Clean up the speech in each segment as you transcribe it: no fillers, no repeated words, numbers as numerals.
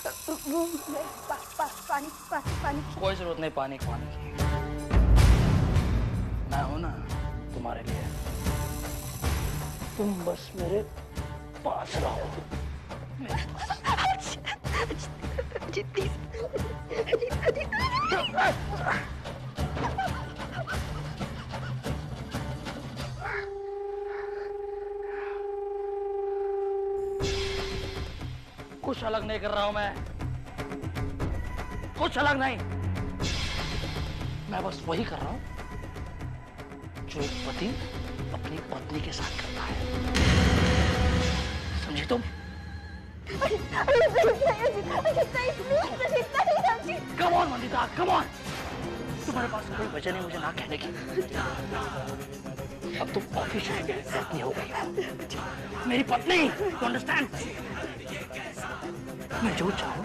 पानी पानी। कोई जरूरत नहीं पानी की। मैं हूं ना तुम्हारे लिए, तुम बस मेरे पास रहो। कुछ अलग नहीं कर रहा हूं मैं, कुछ अलग नहीं। मैं बस वही कर रहा हूं जो एक पति अपनी पत्नी के साथ करता है, समझे तुम? Come on Vandita, come on. तुम्हारे पास कोई वजह नहीं मुझे ना कहने की। अब तुम ऑफिशियल पत्नी हो गई हो, मेरी पत्नी। You understand? मैं जो चाहूं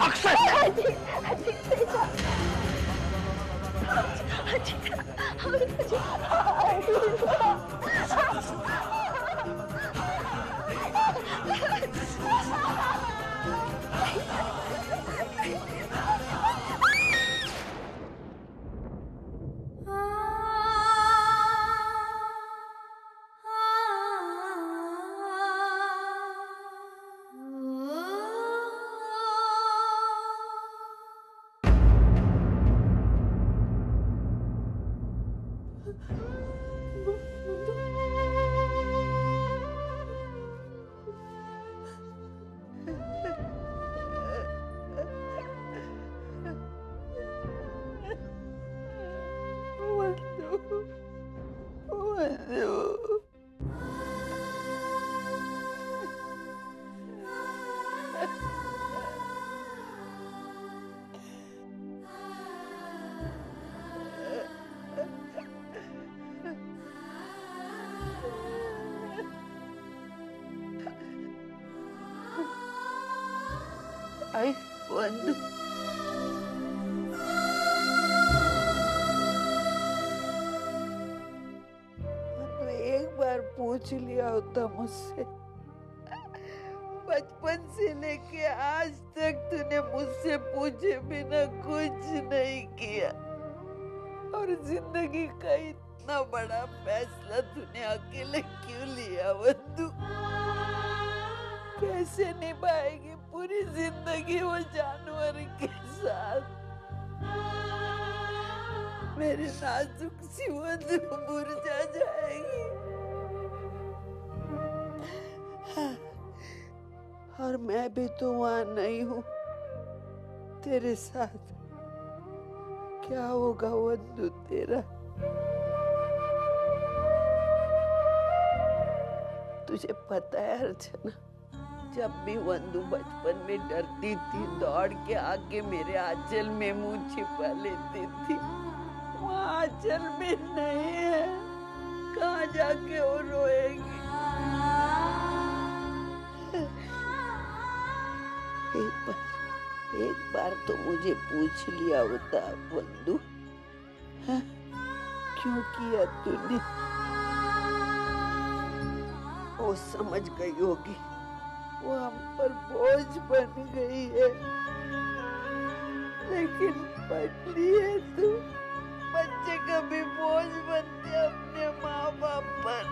अक्सर आई वंदु, एक बार पूछ लिया होता मुझसे, बचपन से लेके आज तक तूने मुझसे पूछे बिना कुछ नहीं किया, और जिंदगी का इतना बड़ा फैसला तूने अकेले क्यों लिया वंदु? कैसे निभाएगी पूरी जिंदगी वो जानवर के साथ? मेरी नाजुक सी वंदु मुरझा जाएगी। और मैं भी तो वहां नहीं हूँ तेरे साथ। क्या होगा वंदु तेरा? तुझे पता है अर्चना, जब भी वंदु बचपन में डरती थी दौड़ के आके मेरे आंचल में मुंह छिपा लेती थी। वो आंचल में नहीं है, कहाँ जाके वो रोएगी? एक बार तो मुझे पूछ लिया होता वंदु, क्यों किया तूने? वो समझ गई होगी वो हम पर बोझ बन गई है, लेकिन पगली है तू। बच्चे कभी बोझ बनते अपने माँ बाप पर।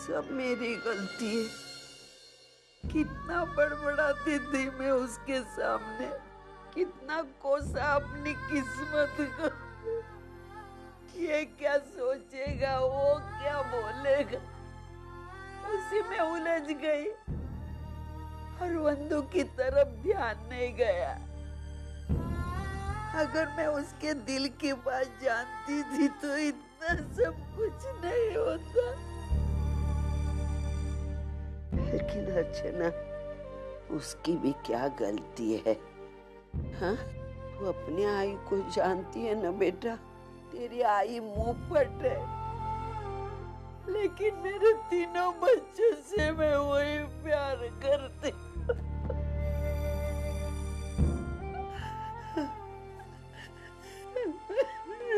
सब मेरी गलती है। कितना बड़बड़ाती थी मैं उसके सामने, कितना कोसा अपनी किस्मत को। ये क्या सोचेगा, वो क्या बोलेगा, उसी में उलझ गई और वंदु की तरफ ध्यान नहीं गया। अगर मैं उसके दिल की बात जानती थी तो इतना सब कुछ नहीं होता। लेकिन अर्चना, उसकी भी क्या गलती है? हाँ, तू अपनी आई को जानती है ना बेटा? तेरी आई मुंह पट है, लेकिन मेरे तीनों बच्चों से मैं वही प्यार करती।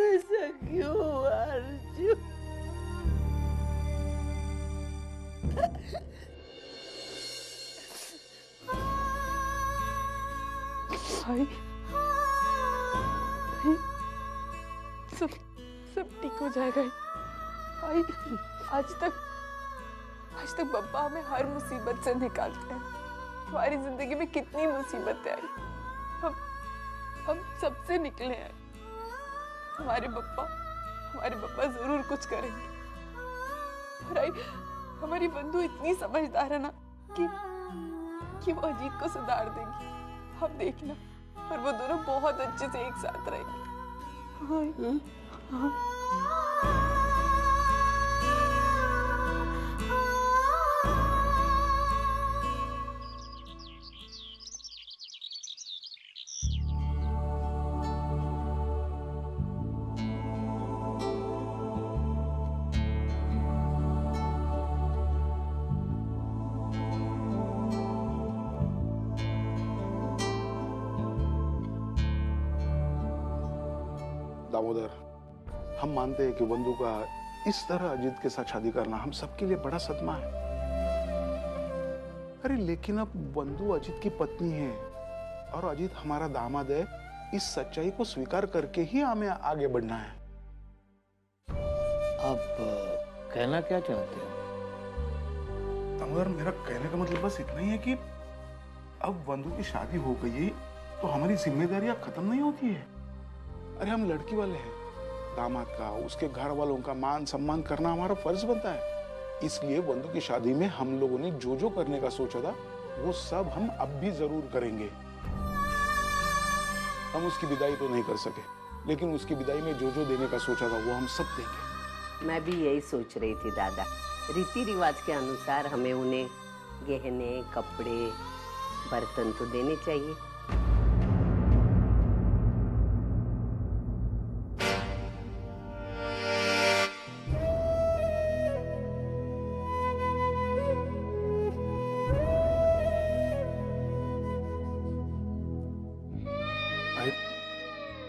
ऐसा क्यों हुआ अर्जुन? भाई भाई सब ठीक हो जाएगा भाई। आज तक बब्बा हमें हर मुसीबत से निकालते हैं। हमारी जिंदगी में कितनी मुसीबतें आई, हम सबसे निकले हैं। हमारे बब्बा जरूर कुछ करेंगे। और आई हमारी बंधु इतनी समझदार है ना कि वो अजीत को सुधार देगी। हम देखना, और वो दोनों बहुत अच्छे से एक साथ रहेंगे। हाँ। दामोदर, हम मानते हैं कि बंधु का इस तरह अजीत के साथ शादी करना हम सबके लिए बड़ा सदमा है। अरे लेकिन अब बंधु अजीत की पत्नी है और अजीत हमारा दामाद है। इस सच्चाई को स्वीकार करके ही हमें आगे बढ़ना है। आप कहना क्या चाहते हो? दामोदर, मेरा कहने का मतलब बस इतना ही है कि अब बंधु की शादी हो गई तो हमारी जिम्मेदारियां खत्म नहीं होती है। अरे हम लड़की वाले हैं, दामाद का, उसके घर वालों का मान सम्मान करना हमारा फर्ज बनता है। इसलिए बंधु की शादी में हम लोगों ने जो करने का सोचा था वो सब हम अब भी जरूर करेंगे। हम उसकी विदाई तो नहीं कर सके, लेकिन उसकी विदाई में जो देने का सोचा था वो हम सब देंगे। मैं भी यही सोच रही थी दादा। रीति रिवाज के अनुसार हमें उन्हें गहने, कपड़े, बर्तन तो देने चाहिए।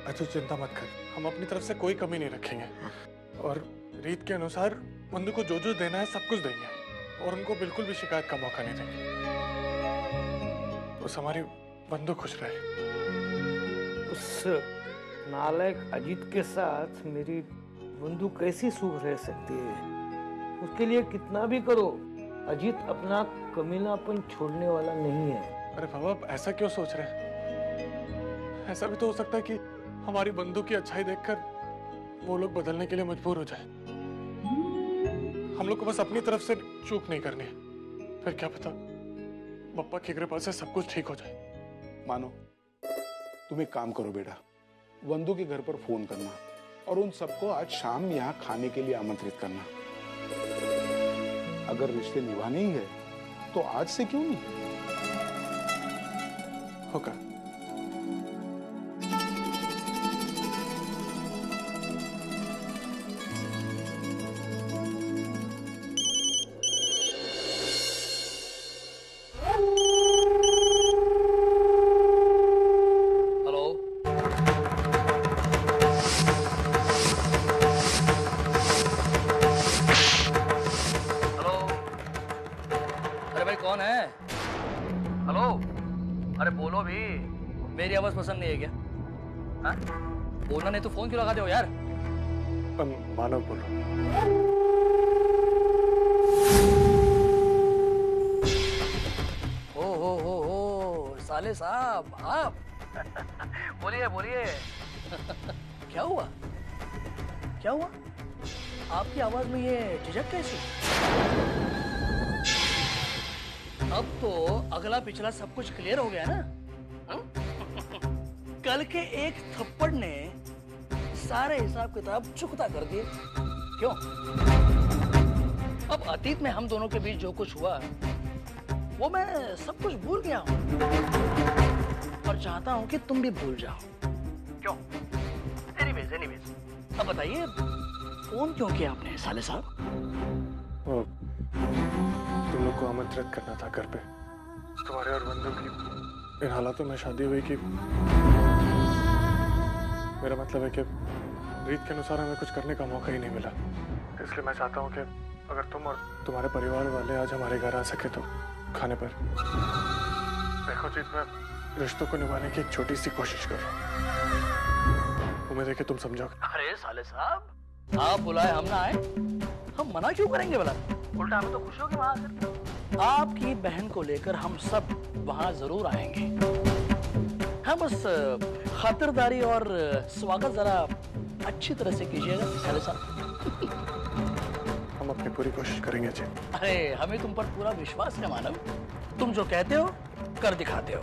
अच्छा चिंता मत कर, हम अपनी तरफ से कोई कमी नहीं रखेंगे और रीत के अनुसार बंधु को जो देना है सब कुछ देंगे और उनको बिल्कुल भी शिकायत का मौका नहीं देंगे। बस हमारी बंधु खुश रहे। उस नालायक अजीत के साथ मेरी बंधु कैसी सुख रह सकती है? उसके लिए कितना भी करो, अजीत अपना कमीनापन छोड़ने वाला नहीं है। अरे बाबा, आप ऐसा क्यों सोच रहे हैं? ऐसा भी तो हो सकता है कि हमारी बंधु की अच्छाई देखकर वो लोग बदलने के लिए मजबूर हो जाए। हम लोग को बस अपनी तरफ से चूक नहीं करनी है, फिर क्या पता बप्पा की कृपा से सब कुछ ठीक हो जाए। मानो, तुम एक काम करो बेटा, बंधु के घर पर फोन करना और उन सबको आज शाम यहाँ खाने के लिए आमंत्रित करना। अगर रिश्ते निभाने ही है तो आज से क्यों नहीं? होगा। कौन है? हेलो, अरे बोलो भी, मेरी आवाज पसंद नहीं है क्या? हाँ? बोलना नहीं तो फोन क्यों लगाते हो यार? मानव बोल रहा हूँ। हो साले साहब आप बोलिए बोलिए। क्या हुआ? क्या हुआ? आपकी आवाज में ये झिझक कैसी? अब तो अगला पिछला सब कुछ क्लियर हो गया ना? कल के एक थप्पड़ ने सारे हिसाब किताब चुकता कर दिए। क्यों? अब अतीत में हम दोनों के बीच जो कुछ हुआ वो मैं सब कुछ भूल गया हूं और चाहता हूं कि तुम भी भूल जाओ। क्यों? एनीवेज, अब बताइए फोन क्यों किया आपने साले साहब? तुम लोग को आमंत्रित करना था घर पे। तुम्हारे और बंधु की इन हालातों में शादी हुई कि मेरा मतलब है कि रीत के अनुसार हमें कुछ करने का मौका ही नहीं मिला। इसलिए मैं चाहता हूँ कि अगर तुम और तुम्हारे परिवार वाले आज हमारे घर आ सके तो खाने पर। देखो जीत, रिश्तों को निभाने की एक छोटी सी कोशिश कर रहा हूँ। उम्मीद है कि तुम समझोगे। अरे साले साहब, आप बुलाए हम ना आए, हम मना क्यों करेंगे भला? उल्टा हमें तो खुशी होगी वहां आकर। आपकी बहन को लेकर हम सब वहां जरूर आएंगे। हम बस खातिरदारी और स्वागत जरा अच्छी तरह से कीजिएगा साले साहब। हम अपनी पूरी कोशिश करेंगे जी। अरे हमें तुम पर पूरा विश्वास है मानव, तुम जो कहते हो कर दिखाते हो।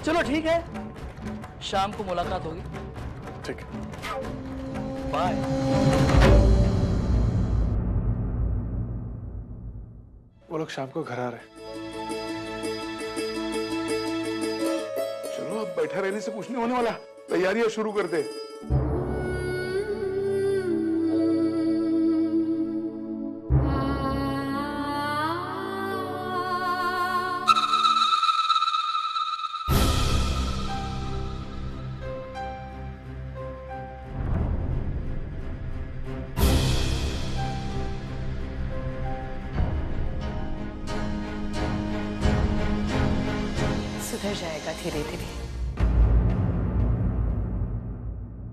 चलो ठीक है, शाम को मुलाकात होगी। ठीक है, बाय। वो लोग शाम को घर आ रहे हैं। चलो अब बैठा रहने से कुछ नहीं होने वाला, तैयारियां शुरू कर दे। सुधर जाएगा धीरे धीरे।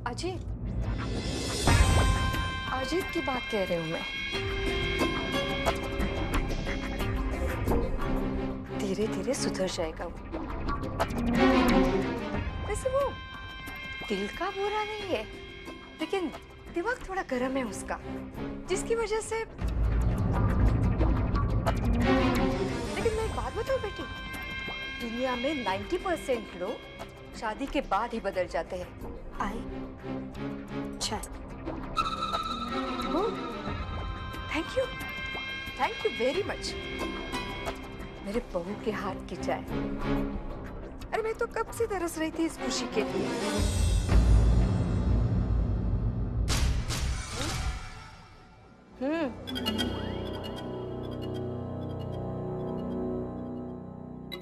अजीत, अजीत की बात कह रही हूं मैं। धीरे धीरे सुधर जाएगा वो। वैसे वो दिल का बुरा नहीं है, लेकिन दिमाग थोड़ा गर्म है उसका, जिसकी वजह से। लेकिन मैं एक बात बताऊं बेटी, दुनिया में 90% लोग शादी के बाद ही बदल जाते हैं। आई चाय। Thank you very much. मेरे बहू के हाथ की चाय। अरे मैं तो कब से तरस रही थी इस खुशी के लिए।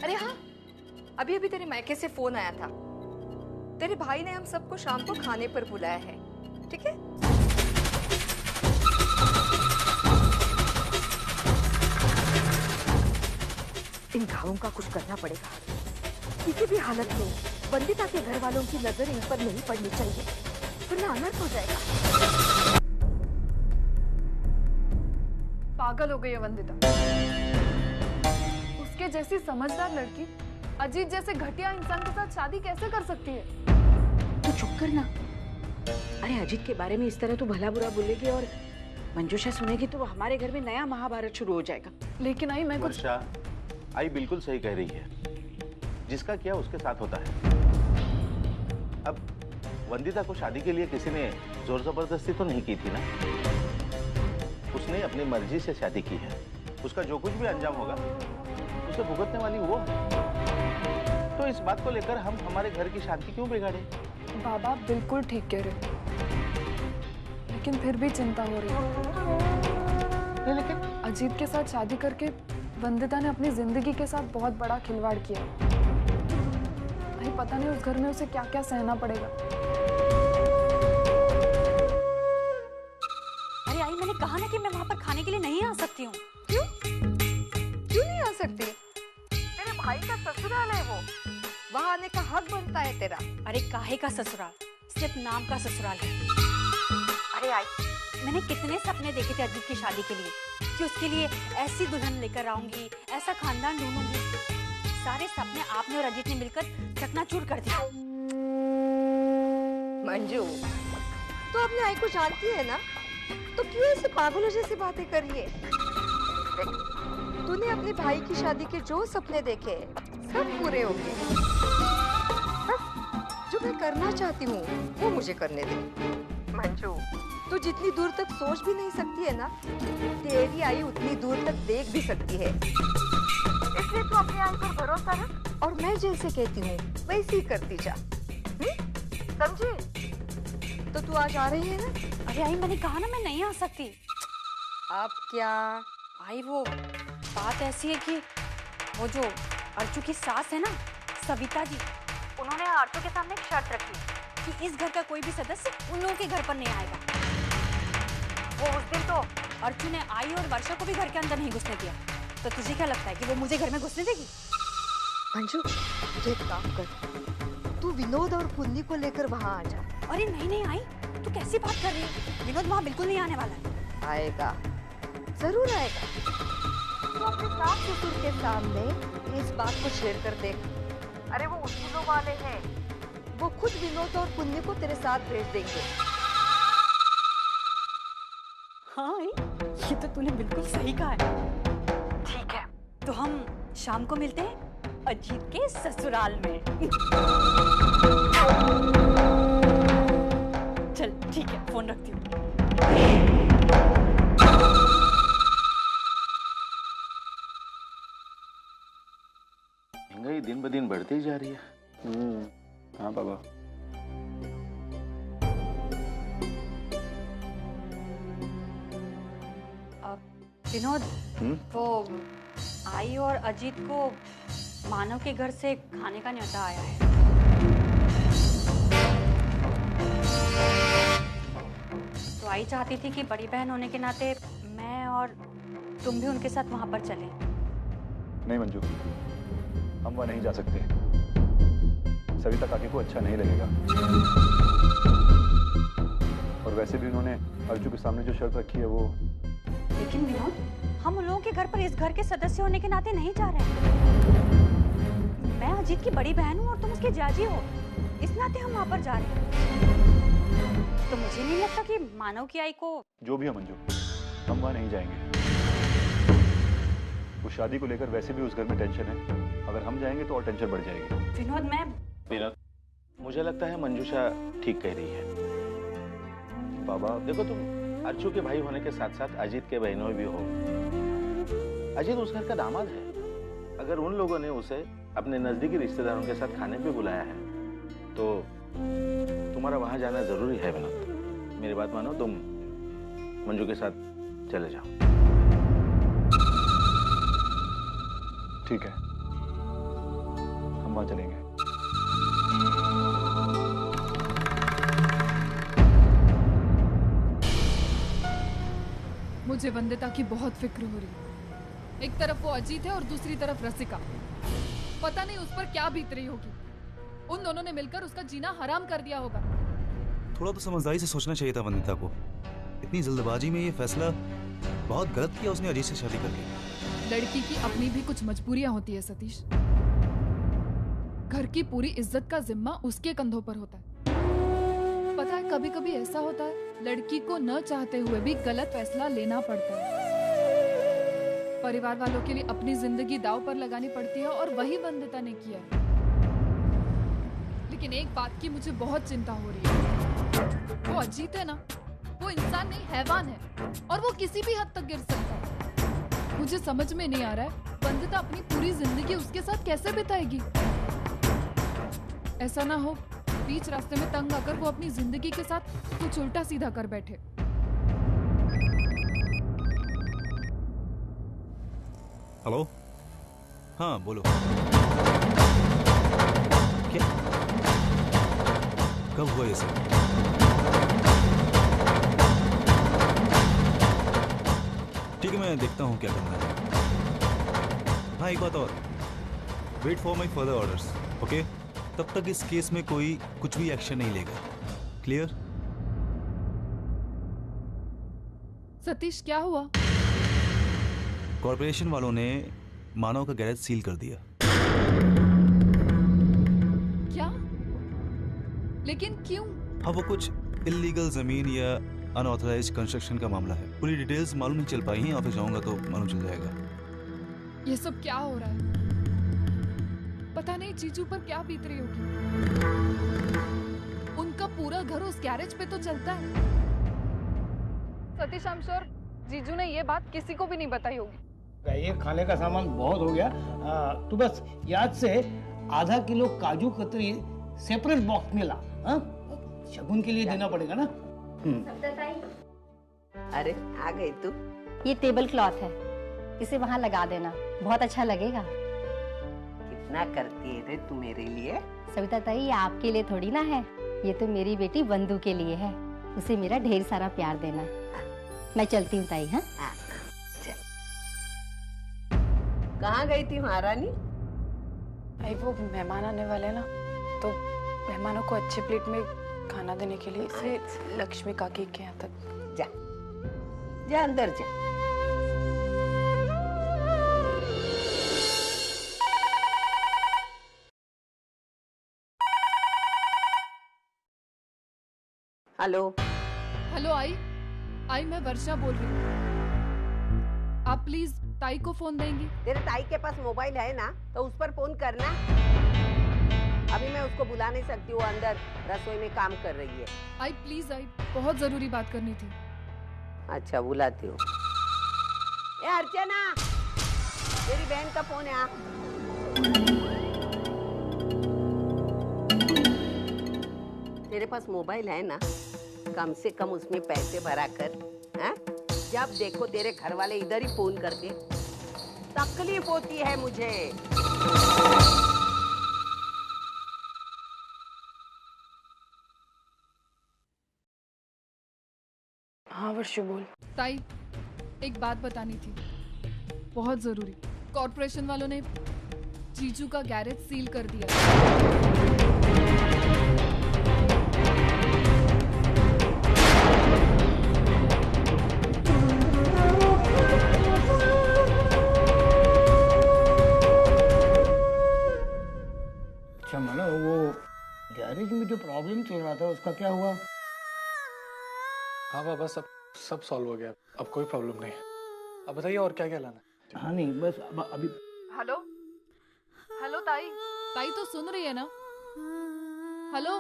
अरे हाँ, अभी अभी तेरे मायके से फोन आया था। तेरे भाई ने हम सबको शाम को खाने पर बुलाया है, ठीक है? इन घावों का कुछ करना पड़ेगा। किसी भी हालत में वंदिता के घर वालों की नजर इन पर नहीं पड़नी चाहिए, वरना अनर्थ हो जाएगा। पागल हो गई है वंदिता। उसके जैसी समझदार लड़की अजीत जैसे घटिया इंसान के साथ शादी कैसे कर सकती है? तू चुप कर ना। अरे अजीत के बारे में इस तरह तो भला बुरा बोलेगी और मंजूषा सुनेगी तो हमारे घर में नया महाभारत शुरू हो जाएगा। लेकिन आई मैं कुछ। वर्षा, आई बिल्कुल सही कह रही है। जिसका किया उसके साथ होता है। अब वंदिता को शादी के लिए किसी ने जोर जबरदस्ती तो नहीं की थी ना। उसने अपनी मर्जी से शादी की है। उसका जो कुछ भी अंजाम होगा उसे भुगतने वाली वो है। तो इस बात को लेकर हम हमारे घर की शांति क्यों बिगाड़े? बाबा बिल्कुल ठीक कह रहे हो, लेकिन फिर भी चिंता हो रही है। लेकिन अजीत के साथ शादी करके वंदिता ने अपनी जिंदगी के साथ बहुत बड़ा खिलवाड़ किया। नहीं पता नहीं उस घर में उसे क्या क्या सहना पड़ेगा। अरे आई, मैंने कहा ना कि मैं वहां पर खाने के लिए नहीं आ सकती हूँ। क्यों? क्यों नहीं आ सकती? तेरे भाई का ससुराल है वो, वहाँ आने का हक बनता है तेरा। अरे काहे का ससुराल, सिर्फ नाम का ससुराल है। अरे आई, मैंने कितने सपने देखे थे अजीत की शादी के लिए, कि उसके लिए ऐसी दुल्हन लेकर आऊंगी, ऐसा खानदान ढूंढूंगी। सारे सपने आपने और अजीत ने मिलकर चकनाचूर कर दिया। मंजू, तो अपने आई को जानती है ना, तो क्यों ऐसे पागलों जैसी बातें कर रही है? तूने अपने भाई की शादी के जो सपने देखे सब पूरे हो गए। जो मैं करना चाहती हूँ वो मुझे करने दे। मंजू, तू जितनी दूर तक सोच भी नहीं सकती है ना, तेरी आई उतनी दूर तक देख भी सकती है। इसलिए तू अपनी आई पर भरोसा रख और मैं जैसे कहती हूँ वैसे ही करती जा। समझी? तो तू आज आ रही है ना? अरे आई, मैंने कहा ना मैं नहीं आ सकती। अब क्या? आई वो बात ऐसी है कि वो जो अर्चू की सास है ना, सविता जी, उन्होंने अर्चू के सामने एक शर्त रखी कि इस घर का कोई भी सदस्य उन लोगों के घर पर नहीं आएगा। वो उस दिन तो अर्चू ने आई और वर्षा को भी घर के अंदर नहीं घुसने दिया। तो तुझे क्या लगता है कि वो मुझे घर में घुसने देगी? अंशु, तू एक काम कर, तू विनोद और पुन्नी को लेकर वहाँ आ जा। अरे नहीं नहीं आई, तू कैसी बात कर रही है? विनोद वहाँ बिल्कुल नहीं आने वाला है। आएगा, जरूर आएगा। तू अपने सास ससुर के सामने इस बात को शेयर कर देख। अरे वो उसूलों वाले हैं, वो खुद विनोद और पुन्नी को तेरे साथ भेज देंगे। हाँ ये तो तूने बिल्कुल सही कहा है। ठीक है, तो हम शाम को मिलते हैं अजीत के ससुराल में। चल ठीक है, फोन रखती हूँ। महंगाई दिन ब दिन बढ़ती जा रही है। हाँ बाबा। विनोद, तो आई और अजीत को मानव के घर से खाने का न्योता आया है। तो आई चाहती थी कि बड़ी बहन होने के नाते मैं और तुम भी उनके साथ वहां पर चले। नहीं मंजू, हम वहां नहीं जा सकते। सविता काकी को अच्छा नहीं लगेगा। और वैसे भी उन्होंने अर्जू के सामने जो शर्त रखी है वो। लेकिन विनोद, हम उन लोगों के घर पर इस घर के सदस्य होने के नाते नहीं जा रहे। मैं अजीत की बड़ी बहन हूँ और तुम उसके जाजी हो, इस नाते हम वहाँ पर जा रहे हैं। तो मुझे नहीं लगता कि मानव की आई को। जो भी है मंजू, हम वहां नहीं जाएंगे। उस शादी को लेकर वैसे भी उस घर में टेंशन है। अगर हम जाएंगे तो और टेंशन बढ़ जाएगी। विनोद, विनोद, मुझे लगता है मंजूषा ठीक कह रही है। बाबा देखो, तुम अर्चू के भाई होने के साथ साथ अजीत के बहनों भी हो। अजीत उस घर का दामाद है। अगर उन लोगों ने उसे अपने नजदीकी रिश्तेदारों के साथ खाने पे बुलाया है तो तुम्हारा वहां जाना जरूरी है। विनोद, मेरी बात मानो, तुम मंजू के साथ चले जाओ। ठीक है, हम वहां चलेंगे। मुझे वंदिता की बहुत फिक्र हो रही है। एक तरफ वो अजीत है और दूसरी तरफ रसिका। पता नहीं उस पर क्या बीत रही होगी। उन दोनों ने मिलकर उसका जीना हराम कर दिया होगा। थोड़ा तो समझदारी से सोचना चाहिए था वंदिता को। इतनी जल्दबाजी में ये फैसला बहुत गलत किया उसने अजीत से शादी करके। लड़की की अपनी भी कुछ मजबूरियां होती है सतीश। घर की पूरी इज्जत का जिम्मा उसके कंधों पर होता है। पता है, कभी कभी ऐसा होता है लड़की को न चाहते हुए भी गलत फैसला लेना पड़ता है। परिवार वालों के लिए अपनी जिंदगी दांव पर लगानी पड़ती है और वही वंदिता ने किया है। लेकिन एक बात की मुझे बहुत चिंता हो रही है। वो अजीत है ना, वो इंसान नहीं हैवान है और वो किसी भी हद तक गिर सकता है। मुझे समझ में नहीं आ रहा है वंदिता अपनी पूरी जिंदगी उसके साथ कैसे बिताएगी। ऐसा ना हो बीच रास्ते में तंग आकर वो अपनी जिंदगी के साथ कुछ उल्टा सीधा कर बैठे। हेलो, हाँ बोलो। क्या, कब हुआ ये सब? ठीक है, मैं देखता हूँ क्या करना है। हाँ, एक बात और, wait for my further orders, okay? तब तक इस केस में कोई कुछ भी एक्शन नहीं लेगा। क्लियर? सतीश, क्या हुआ? कॉर्पोरेशन वालों ने मानव का गैरेज सील कर दिया। क्या? लेकिन क्यों? हाँ, वो कुछ इल्लीगल जमीन या अनऑथराइज्ड कंस्ट्रक्शन का मामला है। पूरी डिटेल्स मालूम नहीं चल पाई हैं। ऑफिस जाऊंगा तो मालूम चल जाएगा। ये सब क्या हो रहा है? पता नहीं जीजू पर क्या बीत रही होगी। उनका पूरा घर उस गैरेज पे तो चलता है। सतीश, I'm sure जीजू ने ये बात किसी को भी नहीं बताई होगी। ये खाने का सामान बहुत हो गया। तू बस याद से आधा किलो काजू कतरी सेपरेट बॉक्स में ला। शगुन के लिए देना पड़ेगा ना। अरे आ गई तू। ये टेबल क्लॉथ है, इसे वहाँ लगा देना, बहुत अच्छा लगेगा। कितना करती है रे तू मेरे लिए? सविता ताई, ये आपके लिए थोड़ी ना है, ये तो मेरी बेटी वंदू के लिए है। उसे मेरा ढेर सारा प्यार देना। मैं चलती हूँ ताई। हाँ, कहाँ गई थी महारानी? आई वो मेहमान आने वाले हैं ना, तो मेहमानों को अच्छे प्लेट में खाना देने के लिए इसलिए लक्ष्मी काकी के यहाँ तक। जा जा अंदर जा। हेलो हेलो आई मैं वर्षा बोल रही हूँ। आप प्लीज ताई को फोन देंगी? तेरे ताई के पास मोबाइल है ना, तो उस पर फोन करना। अभी मैं उसको बुला नहीं सकती, वो अंदर रसोई में काम कर रही है। आई प्लीज आई, बहुत जरूरी बात करनी थी। अच्छा बुलाती हूँ। ए अर्चना, तेरी बहन का फोन है। तेरे पास मोबाइल है ना, कम से कम उसमें पैसे भरा कर। हैं? जब देखो तेरे घर वाले इधर ही फोन करके, तकलीफ होती है मुझे। हाँ वर्षा बोल। ताई एक बात बतानी थी, बहुत जरूरी। कॉर्पोरेशन वालों ने जीजू का गैरेज सील कर दिया। अच्छा माना, वो गैरेज में जो प्रॉब्लम चल रहा था उसका क्या हुआ? हाँ बाबा, सब सॉल्व हो गया, अब कोई प्रॉब्लम नहीं है। अब बताइए और क्या क्या लाना है? हाँ नहीं, बस अभी। हेलो हेलो ताई तो सुन रही है ना? हेलो